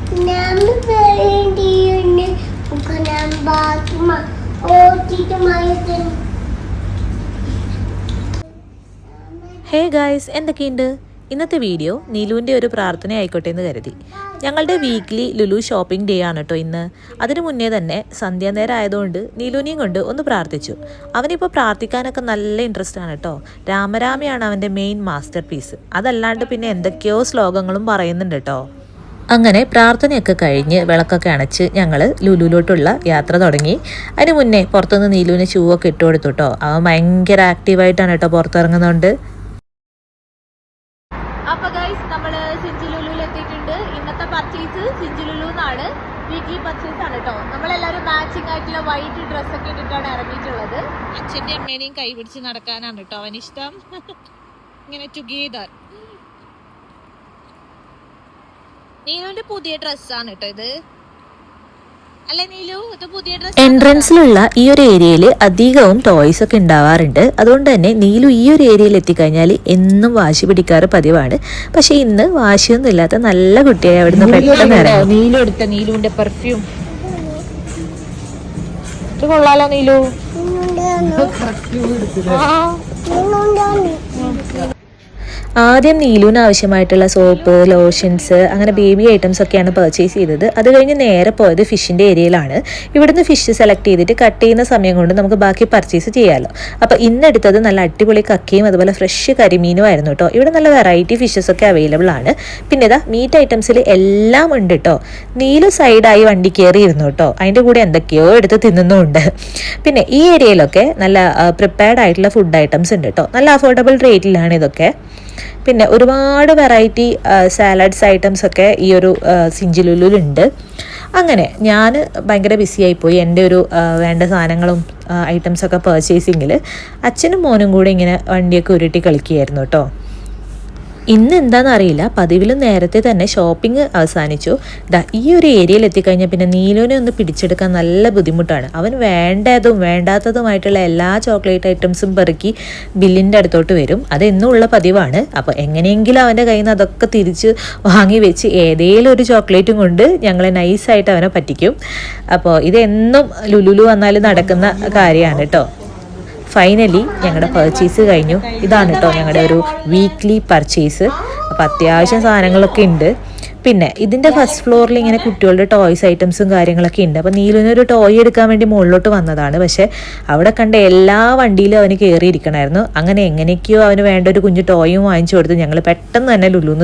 Nama berhenti bukan nambah cuma tidak main. Hey guys, എന്തൊക്കെയുണ്ട്? ഇന്നത്തെ video നീലുവിൻ്റെ ഒരു പ്രാർത്ഥന ആയിക്കോട്ടെ എന്ന് കരുതി. ഞങ്ങളുടെ വീക്ക്ലി ലുലു ഷോപ്പിംഗ് ഡേ ആണ് കേട്ടോ ഇന്ന്. അതിനു മുന്നേ തന്നെ സന്ധ്യാനേരം ആയതുകൊണ്ട് നീലുവിനെയും കൊണ്ട് ഒന്ന് പ്രാർത്ഥിച്ചു. അവനിപ്പോൾ പ്രാർത്ഥിക്കാനൊക്കെ നല്ല ഇൻട്രസ്റ്റ് ആണ് കേട്ടോ. രാമരാമയാണ് അവൻ്റെ മെയിൻ മാസ്റ്റർ പീസ്. അതല്ലാണ്ട് പിന്നെ എന്തൊക്കെയോ ശ്ലോകങ്ങളും പറയുന്നുണ്ട് കേട്ടോ. അങ്ങനെ പ്രാർത്ഥനയൊക്കെ കഴിഞ്ഞ് വിളക്കൊക്കെ അണച്ച് ഞങ്ങൾ ലുലുവിലോട്ടുള്ള യാത്ര തുടങ്ങി. അതിന് മുന്നേ പുറത്തുനിന്ന് നീലുവിന് ഷൂ ഒക്കെ ഇട്ട് കൊടുത്തു കേട്ടോ. അവൻ ഭയങ്കര ആക്റ്റീവായിട്ടാണ് കേട്ടോ പുറത്തിറങ്ങുന്നതുകൊണ്ട്. അപ്പോൾ ഗൈസ്, നമ്മൾ സിഞ്ചി ലുലുവിൽ എത്തിയിട്ടുണ്ട്. ഇന്നത്തെ പർച്ചേസ് സിഞ്ചി ലുലുന്നാണ്. വീക്ക്ലി പർച്ചേസ് ആണ് കേട്ടോ. നമ്മളെല്ലാവരും മാച്ചിങ് ആയിട്ടുള്ള വൈറ്റ് ഡ്രസ്സൊക്കെ ഇട്ടിട്ടാണ് ഇറങ്ങിയിട്ടുള്ളത്. അച്ഛൻ്റെ അമ്മേനെയും കൈ പിടിച്ച് നടക്കാനാണ് കേട്ടോ അവനിഷ്ടം. ഇങ്ങനെ ടുഗെദർ. നീലുവിന്റെ പുതിയ ഡ്രസ്സാണ് കേട്ടോ ഇത്. അല്ലെ നീലു, ഇത് പുതിയ ഡ്രസ്. എൻട്രൻസിലുള്ള ഈ ഒരു ഏരിയയിൽ അധികവും ടോയ്സ് ഒക്കെ ഉണ്ടാവാറുണ്ട്. അതുകൊണ്ട് തന്നെ നീലു ഈ ഒരു ഏരിയയിൽ എത്തിക്കഴിഞ്ഞാൽ എന്നും വാശി പിടിക്കാറ് പതിവാണ്. പക്ഷെ ഇന്ന് വാശിയൊന്നും ഇല്ലാത്ത നല്ല കുട്ടിയായി അവിടുന്ന് പെട്ടെന്ന് ഇറങ്ങി. നീലു എടുത്ത നീലുവിന്റെ പെർഫ്യൂം ഇത് കൊള്ളാലോ നീലു. ആദ്യം നീലുവിന് ആവശ്യമായിട്ടുള്ള സോപ്പ്, ലോഷൻസ്, അങ്ങനെ ബേബി ഐറ്റംസ് ഒക്കെയാണ് പർച്ചേസ് ചെയ്തത്. അത് കഴിഞ്ഞ് നേരെ പോയത് ഫിഷിൻ്റെ ഏരിയയിലാണ്. ഇവിടുന്ന് ഫിഷ് സെലക്ട് ചെയ്തിട്ട് കട്ട് ചെയ്യുന്ന സമയം കൊണ്ട് നമുക്ക് ബാക്കി പർച്ചേസ് ചെയ്യാമല്ലോ. അപ്പോൾ ഇന്നെടുത്തത് നല്ല അടിപൊളി കക്കയും അതുപോലെ ഫ്രഷ് കരിമീനും ആയിരുന്നു കേട്ടോ. ഇവിടെ നല്ല വെറൈറ്റി ഫിഷസ് ഒക്കെ അവൈലബിൾ ആണ്. പിന്നെ ഇതാ മീറ്റ് ഐറ്റംസിൽ എല്ലാം ഉണ്ട് കേട്ടോ. നീലു സൈഡായി വണ്ടി കയറിയിരുന്നു കേട്ടോ. അതിൻ്റെ കൂടെ എന്തൊക്കെയോ എടുത്ത് തിന്നുന്നുമുണ്ട്. പിന്നെ ഈ ഏരിയയിലൊക്കെ നല്ല പ്രിപ്പയർഡ് ആയിട്ടുള്ള ഫുഡ് ഐറ്റംസ് ഉണ്ട് കേട്ടോ. നല്ല അഫോർഡബിൾ റേറ്റിലാണ് ഇതൊക്കെ. പിന്നെ ഒരുപാട് വെറൈറ്റി സാലഡ്സ് ഐറ്റംസ് ഒക്കെ ഈ ഒരു സിഞ്ചി ലുലുവിലുണ്ട്. അങ്ങനെ ഞാൻ ഭയങ്കര ബിസി ആയിപ്പോയി എൻ്റെ ഒരു വേണ്ട സാധനങ്ങളും ഐറ്റംസൊക്കെ പർച്ചേസിങ്ങിൽ. അച്ഛനും മോനും കൂടെ ഇങ്ങനെ വണ്ടിയൊക്കെ ഉരുട്ടി കളിക്കുകയായിരുന്നു കേട്ടോ. ഇന്ന് എന്താണെന്ന് അറിയില്ല, പതിവിലും നേരത്തെ തന്നെ ഷോപ്പിംഗ് അവസാനിച്ചു. ഈ ഒരു ഏരിയയിൽ എത്തിക്കഴിഞ്ഞാൽ പിന്നെ നീലുവിനെ ഒന്ന് പിടിച്ചെടുക്കാൻ നല്ല ബുദ്ധിമുട്ടാണ്. അവൻ വേണ്ടതും വേണ്ടാത്തതുമായിട്ടുള്ള എല്ലാ ചോക്ലേറ്റ് ഐറ്റംസും പെറുക്കി ബില്ലിൻ്റെ അടുത്തോട്ട് വരും. അതെന്നുള്ള പതിവാണ്. അപ്പോൾ എങ്ങനെയെങ്കിലും അവൻ്റെ കയ്യിൽ നിന്ന് അതൊക്കെ തിരിച്ച് വാങ്ങി വെച്ച് ഏതെങ്കിലും ഒരു ചോക്ലേറ്റും കൊണ്ട് ഞങ്ങളെ നൈസായിട്ട് അവനെ പറ്റിക്കും. അപ്പോൾ ഇതെന്നും ലുലുലു വന്നാൽ നടക്കുന്ന കാര്യമാണ് കേട്ടോ. ഫൈനലി ഞങ്ങളുടെ പർച്ചേസ് കഴിഞ്ഞു. ഇതാണ് കേട്ടോ ഞങ്ങളുടെ ഒരു വീക്ക്ലി പർച്ചേസ്. അപ്പോൾ അത്യാവശ്യം സാധനങ്ങളൊക്കെ ഉണ്ട്. പിന്നെ ഇതിൻ്റെ ഫസ്റ്റ് ഫ്ലോറിൽ ഇങ്ങനെ കുട്ടികളുടെ ടോയ്സ് ഐറ്റംസും കാര്യങ്ങളൊക്കെ ഉണ്ട്. അപ്പോൾ നീലുവിനൊരു ടോയ് എടുക്കാൻ വേണ്ടി മുകളിലോട്ട് വന്നതാണ്. പക്ഷേ അവിടെ കണ്ട എല്ലാ വണ്ടിയിലും അവന് കയറിയിരിക്കണമായിരുന്നു. അങ്ങനെ എങ്ങനെയൊക്കെയോ അവന് വേണ്ട ഒരു കുഞ്ഞു ടോയും വാങ്ങിച്ചു കൊടുത്ത് ഞങ്ങൾ പെട്ടെന്ന് തന്നെ ലുലുന്ന്